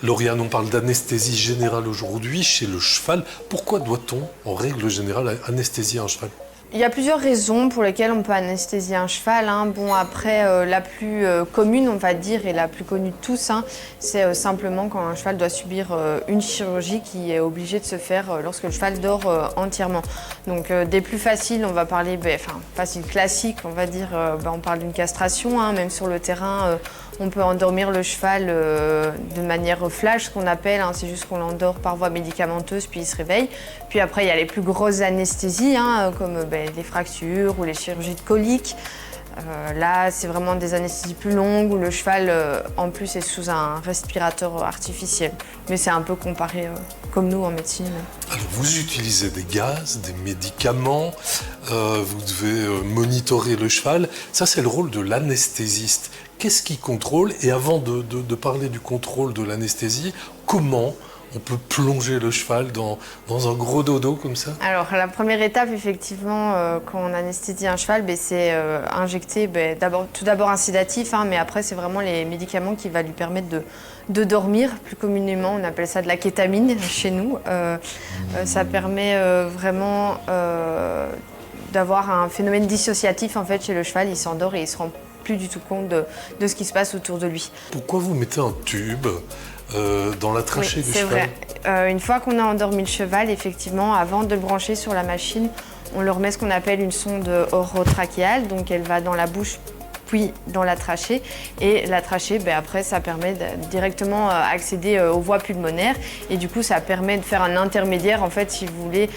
Lauriane, on parle d'anesthésie générale aujourd'hui chez le cheval. Pourquoi doit-on, en règle générale, anesthésier un cheval ? Il y a plusieurs raisons pour lesquelles on peut anesthésier un cheval. Bon, après, la plus commune, on va dire, et la plus connue de tous, c'est simplement quand un cheval doit subir une chirurgie qui est obligée de se faire lorsque le cheval dort entièrement. Donc, des plus faciles, on va parler, facile classique, on va dire, on parle d'une castration, même sur le terrain. On peut endormir le cheval de manière flash, ce qu'on appelle, c'est juste qu'on l'endort par voie médicamenteuse, puis il se réveille. Puis après, il y a les plus grosses anesthésies, comme les fractures ou les chirurgies de colique. Là, c'est vraiment des anesthésies plus longues où le cheval, en plus, est sous un respirateur artificiel. Mais c'est un peu comparé comme nous en médecine. Alors, vous utilisez des gaz, des médicaments, vous devez monitorer le cheval. Ça, c'est le rôle de l'anesthésiste. Qu'est-ce qui contrôle? Et avant de parler du contrôle de l'anesthésie, comment on peut plonger le cheval dans un gros dodo comme ça? Alors, la première étape, effectivement, quand on anesthésie un cheval, c'est injecter tout d'abord un sédatif, mais après, c'est vraiment les médicaments qui vont lui permettre de dormir. Plus communément, on appelle ça de la kétamine chez nous. Ça permet vraiment d'avoir un phénomène dissociatif en fait, chez le cheval. Il s'endort et il se rend plus du tout compte de ce qui se passe autour de lui. Pourquoi vous mettez un tube dans la trachée du cheval? C'est vrai. Une fois qu'on a endormi le cheval, effectivement, avant de le brancher sur la machine, on leur met ce qu'on appelle une sonde orotrachéale. Donc elle va dans la bouche puis dans la trachée. Et la trachée, après, ça permet de directement accéder aux voies pulmonaires. Et du coup, ça permet de faire un intermédiaire, en fait, si vous voulez,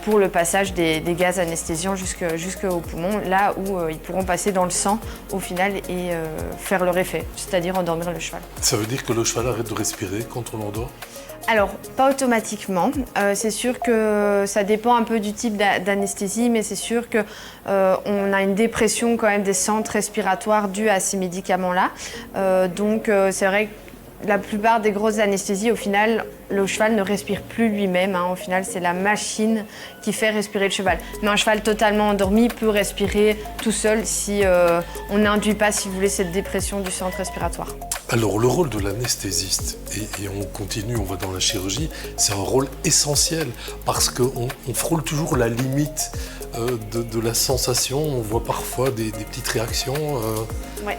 pour le passage des gaz anesthésiants jusqu'aux poumons, là où ils pourront passer dans le sang, au final, et faire leur effet, c'est-à-dire endormir le cheval. Ça veut dire que le cheval arrête de respirer quand on l'endort? Alors, pas automatiquement. C'est sûr que ça dépend un peu du type d'anesthésie, mais c'est sûr qu'on a une dépression quand même des centres respiratoires due à ces médicaments-là. Donc, c'est vrai que la plupart des grosses anesthésies, au final, le cheval ne respire plus lui-même. Au final, c'est la machine qui fait respirer le cheval. Mais un cheval totalement endormi peut respirer tout seul si on n'induit pas, si vous voulez, cette dépression du centre respiratoire. Alors, le rôle de l'anesthésiste, et on continue, on va dans la chirurgie, c'est un rôle essentiel parce qu'on frôle toujours la limite de la sensation. On voit parfois des petites réactions. Oui.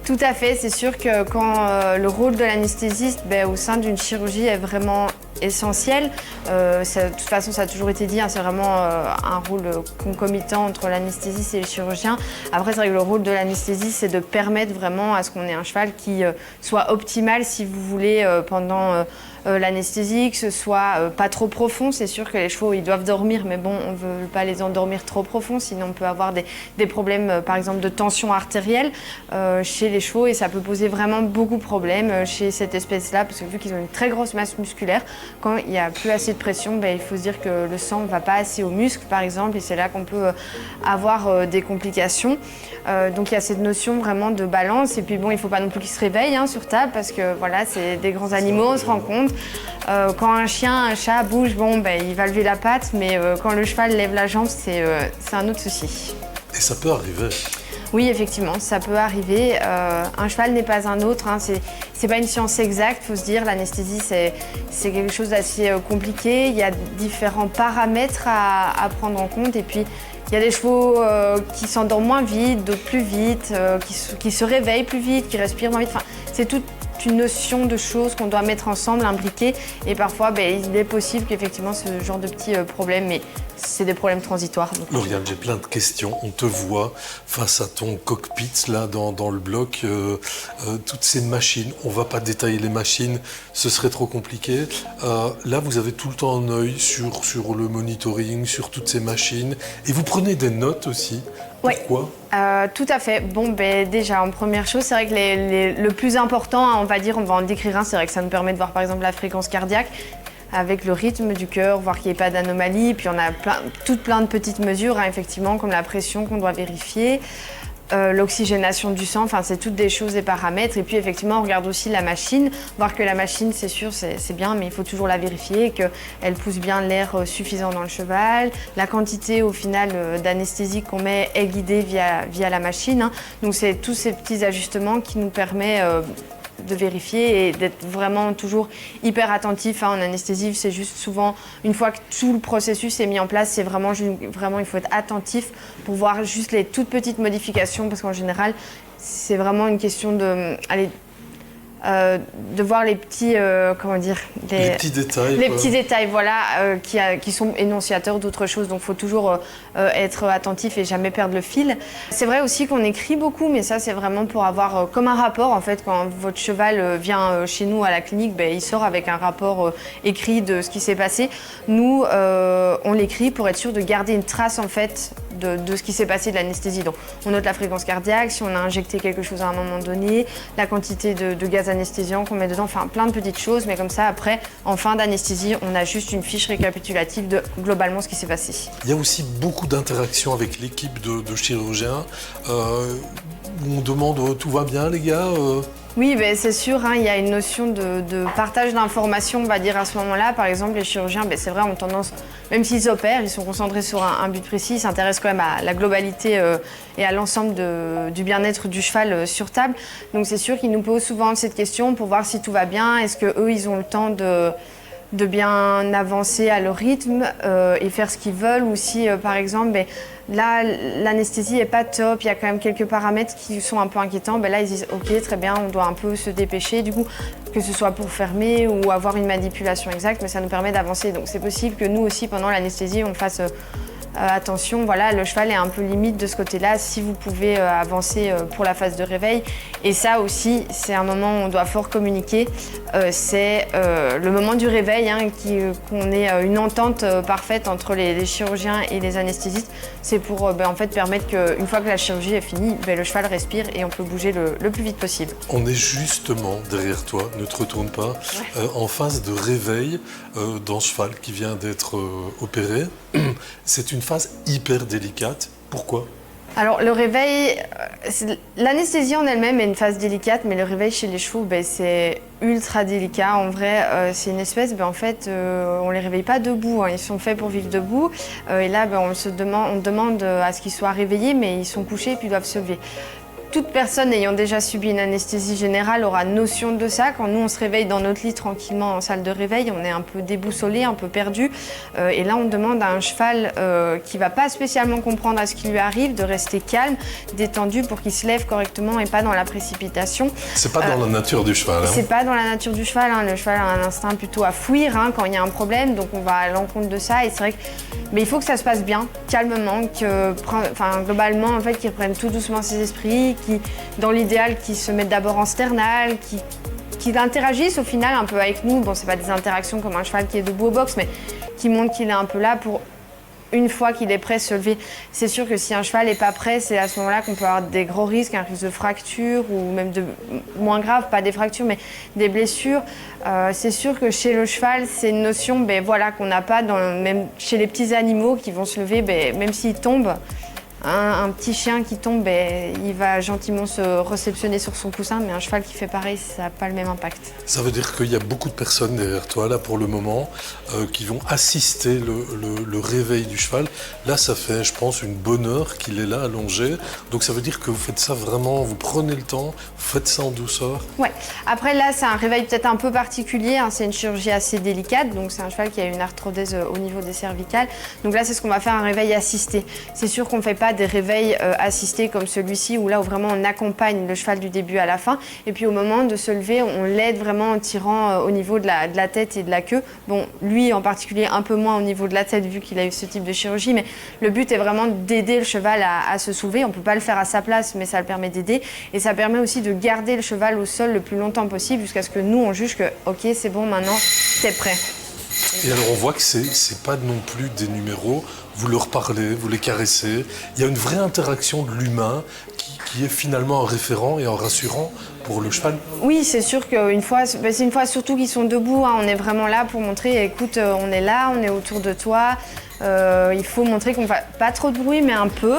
Tout à fait, c'est sûr que quand le rôle de l'anesthésiste au sein d'une chirurgie est vraiment essentiel, de toute façon ça a toujours été dit, c'est vraiment un rôle concomitant entre l'anesthésiste et le chirurgien. Après c'est vrai que le rôle de l'anesthésiste c'est de permettre vraiment à ce qu'on ait un cheval qui soit optimal si vous voulez pendant l'anesthésie, que ce soit pas trop profond. C'est sûr que les chevaux ils doivent dormir, mais bon, on ne veut pas les endormir trop profond, sinon on peut avoir des problèmes par exemple de tension artérielle chez les chevaux et ça peut poser vraiment beaucoup de problèmes chez cette espèce-là parce que vu qu'ils ont une très grosse masse musculaire, quand il n'y a plus assez de pression, il faut se dire que le sang ne va pas assez aux muscles par exemple et c'est là qu'on peut avoir des complications. Donc il y a cette notion vraiment de balance et puis bon, il ne faut pas non plus qu'ils se réveillent sur table parce que voilà, c'est des grands animaux, on se rend compte. Quand un chien, un chat bouge, il va lever la patte, mais quand le cheval lève la jambe, c'est un autre souci. Et ça peut arriver? Oui, effectivement, ça peut arriver. Un cheval n'est pas un autre, c'est pas une science exacte, il faut se dire. L'anesthésie, c'est quelque chose d'assez compliqué. Il y a différents paramètres à prendre en compte. Et puis, il y a des chevaux qui s'endorment moins vite, d'autres plus vite, qui se réveillent plus vite, qui respirent moins vite. C'est toute une notion de choses qu'on doit mettre ensemble, imbriquer. Et parfois, il est possible qu'effectivement, ce genre de petits problèmes, mais c'est des problèmes transitoires. Lauriane, j'ai plein de questions. On te voit face à ton cockpit, là, dans le bloc, toutes ces machines. On ne va pas détailler les machines, ce serait trop compliqué. Là, vous avez tout le temps un œil sur le monitoring, sur toutes ces machines. Et vous prenez des notes aussi. Pourquoi? Tout à fait. Déjà, en première chose, c'est vrai que le plus important, on va en décrire un, c'est vrai que ça nous permet de voir par exemple la fréquence cardiaque avec le rythme du cœur, voir qu'il n'y ait pas d'anomalie. Puis on a plein de petites mesures, effectivement, comme la pression qu'on doit vérifier. L'oxygénation du sang, c'est toutes des choses, des paramètres. Et puis effectivement, on regarde aussi la machine, voir que la machine, c'est sûr, c'est bien, mais il faut toujours la vérifier, qu'elle pousse bien l'air suffisant dans le cheval. La quantité, au final, d'anesthésie qu'on met est guidée via la machine. Donc c'est tous ces petits ajustements qui nous permettent de vérifier et d'être vraiment toujours hyper attentif. En anesthésie, c'est juste souvent, une fois que tout le processus est mis en place, c'est vraiment, il faut être attentif pour voir juste les toutes petites modifications, parce qu'en général, c'est vraiment une question de voir les petits, les petits détails. Les petits détails, voilà, qui sont énonciateurs d'autres choses. Donc, il faut toujours être attentif et jamais perdre le fil. C'est vrai aussi qu'on écrit beaucoup, mais ça, c'est vraiment pour avoir comme un rapport. En fait, quand votre cheval vient chez nous à la clinique, il sort avec un rapport écrit de ce qui s'est passé. Nous, on l'écrit pour être sûr de garder une trace, en fait, de ce qui s'est passé de l'anesthésie. Donc, on note la fréquence cardiaque, si on a injecté quelque chose à un moment donné, la quantité de gaz anesthésiant qu'on met dedans, enfin plein de petites choses, mais comme ça, après, en fin d'anesthésie, on a juste une fiche récapitulative de globalement ce qui s'est passé. Il y a aussi beaucoup d'interactions avec l'équipe de chirurgiens, où on demande tout va bien les gars Oui, c'est sûr, il y a une notion de partage d'informations, on va dire, à ce moment-là. Par exemple, les chirurgiens, c'est vrai, ont tendance, même s'ils opèrent, ils sont concentrés sur un but précis, ils s'intéressent quand même à la globalité et à l'ensemble du bien-être du cheval sur table. Donc c'est sûr qu'ils nous posent souvent cette question pour voir si tout va bien, est-ce qu'eux, ils ont le temps de bien avancer à leur rythme et faire ce qu'ils veulent, ou si, par exemple, là, l'anesthésie n'est pas top, il y a quand même quelques paramètres qui sont un peu inquiétants. Là, ils disent « Ok, très bien, on doit un peu se dépêcher, du coup, que ce soit pour fermer ou avoir une manipulation exacte, mais ça nous permet d'avancer. » Donc, c'est possible que nous aussi, pendant l'anesthésie, on fasse attention, voilà, le cheval est un peu limite de ce côté-là, si vous pouvez avancer pour la phase de réveil. Et ça aussi, c'est un moment où on doit fort communiquer. C'est le moment du réveil, qu'on ait une entente parfaite entre les chirurgiens et les anesthésistes. C'est pour en fait, permettre qu'une fois que la chirurgie est finie, le cheval respire et on peut bouger le plus vite possible. On est justement derrière toi, ne te retourne pas, en phase de réveil d'un cheval qui vient d'être opéré. C'est une phase hyper délicate. Pourquoi ? Alors le réveil, l'anesthésie en elle-même est une phase délicate, mais le réveil chez les chevaux, c'est ultra délicat. En vrai, c'est une espèce, en fait, on les réveille pas debout, ils sont faits pour vivre debout. Et là, on demande à ce qu'ils soient réveillés, mais ils sont couchés et puis doivent se lever. Toute personne ayant déjà subi une anesthésie générale aura notion de ça. Quand nous, on se réveille dans notre lit tranquillement en salle de réveil, on est un peu déboussolé, un peu perdu. Et là, on demande à un cheval qui ne va pas spécialement comprendre à ce qui lui arrive de rester calme, détendu pour qu'il se lève correctement et pas dans la précipitation. C'est pas dans la nature du cheval. C'est pas dans la nature du cheval. Le cheval a un instinct plutôt à fuir quand il y a un problème. Donc, on va à l'encontre de ça. Et c'est vrai que il faut que ça se passe bien, calmement, globalement, en fait, qu'ils reprennent tout doucement ses esprits, qui, dans l'idéal, qui se mettent d'abord en sternal, qui interagissent au final un peu avec nous. Bon, c'est pas des interactions comme un cheval qui est debout au box, mais qui montrent qu'il est un peu là pour, une fois qu'il est prêt, se lever. C'est sûr que si un cheval n'est pas prêt, c'est à ce moment-là qu'on peut avoir des gros risques, un risque de fracture ou même de moins grave, pas des fractures, mais des blessures. C'est sûr que chez le cheval, c'est une notion qu'on n'a pas, même chez les petits animaux qui vont se lever, même s'ils tombent. Un petit chien qui tombe, il va gentiment se réceptionner sur son coussin, mais un cheval qui fait pareil, ça n'a pas le même impact. Ça veut dire qu'il y a beaucoup de personnes derrière toi, là, pour le moment, qui vont assister le réveil du cheval. Là, ça fait, je pense, une bonne heure qu'il est là, allongé. Donc, ça veut dire que vous faites ça vraiment, vous prenez le temps, vous faites ça en douceur. Ouais. Après, là, c'est un réveil peut-être un peu particulier. C'est une chirurgie assez délicate. Donc, c'est un cheval qui a une arthrodèse au niveau des cervicales. Donc là, c'est ce qu'on va faire, un réveil assisté. C'est sûr qu'on ne fait pas des réveils assistés comme celui-ci, où vraiment on accompagne le cheval du début à la fin. Et puis au moment de se lever, on l'aide vraiment en tirant au niveau de la tête et de la queue. Bon, lui en particulier un peu moins au niveau de la tête vu qu'il a eu ce type de chirurgie, mais le but est vraiment d'aider le cheval à se soulever. On ne peut pas le faire à sa place, mais ça le permet d'aider. Et ça permet aussi de garder le cheval au sol le plus longtemps possible jusqu'à ce que nous, on juge que ok, c'est bon, maintenant, t'es prêt. Et alors on voit que c'est pas non plus des numéros, vous leur parlez, vous les caressez. Il y a une vraie interaction de l'humain qui est finalement un référent et un rassurant pour le cheval. Oui, c'est sûr qu'une fois, c'est une fois surtout qu'ils sont debout, on est vraiment là pour montrer, écoute, on est là, on est autour de toi. Il faut montrer qu'on ne fait pas trop de bruit, mais un peu,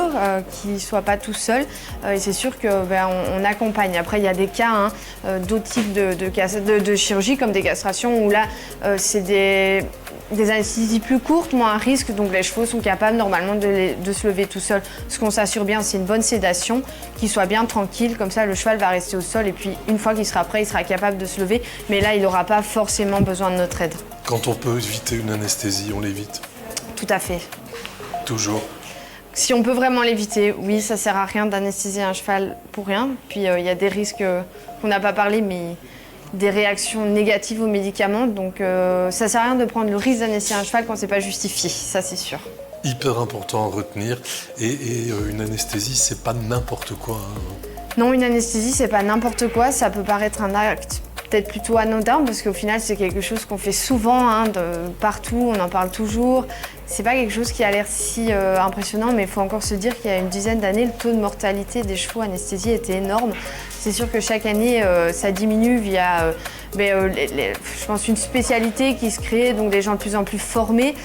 qu'ils ne soient pas tout seuls. Et c'est sûr qu'on accompagne. Après, il y a des cas, d'autres types de chirurgie, comme des castrations, où là, c'est des anesthésies plus courtes, moins un risque. Donc les chevaux sont capables normalement de se lever tout seuls. Ce qu'on s'assure bien, c'est une bonne sédation qu'il soit bien tranquille, comme ça le cheval va rester au sol et puis une fois qu'il sera prêt, il sera capable de se lever, mais là il n'aura pas forcément besoin de notre aide. Quand on peut éviter une anesthésie, on l'évite. Tout à fait. Toujours. Si on peut vraiment l'éviter, oui, ça sert à rien d'anesthésier un cheval pour rien. Puis il y a des risques qu'on n'a pas parlé, mais des réactions négatives aux médicaments. Donc ça sert à rien de prendre le risque d'anesthésier un cheval quand c'est pas justifié, ça c'est sûr. Hyper important à retenir. Et une anesthésie, c'est pas n'importe quoi. Hein. Non, une anesthésie, c'est pas n'importe quoi. Ça peut paraître un acte peut-être plutôt anodin parce qu'au final, c'est quelque chose qu'on fait souvent, hein, partout, on en parle toujours. C'est pas quelque chose qui a l'air si impressionnant, mais il faut encore se dire qu'il y a une dizaine d'années, le taux de mortalité des chevaux anesthésiés était énorme. C'est sûr que chaque année, ça diminue via, je pense, une spécialité qui se crée, donc des gens de plus en plus formés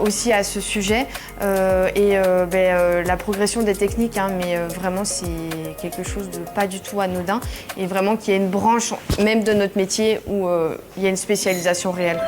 aussi à ce sujet, la progression des techniques, hein, mais vraiment c'est quelque chose de pas du tout anodin et vraiment qu'il y ait une branche même de notre métier où il y a une spécialisation réelle.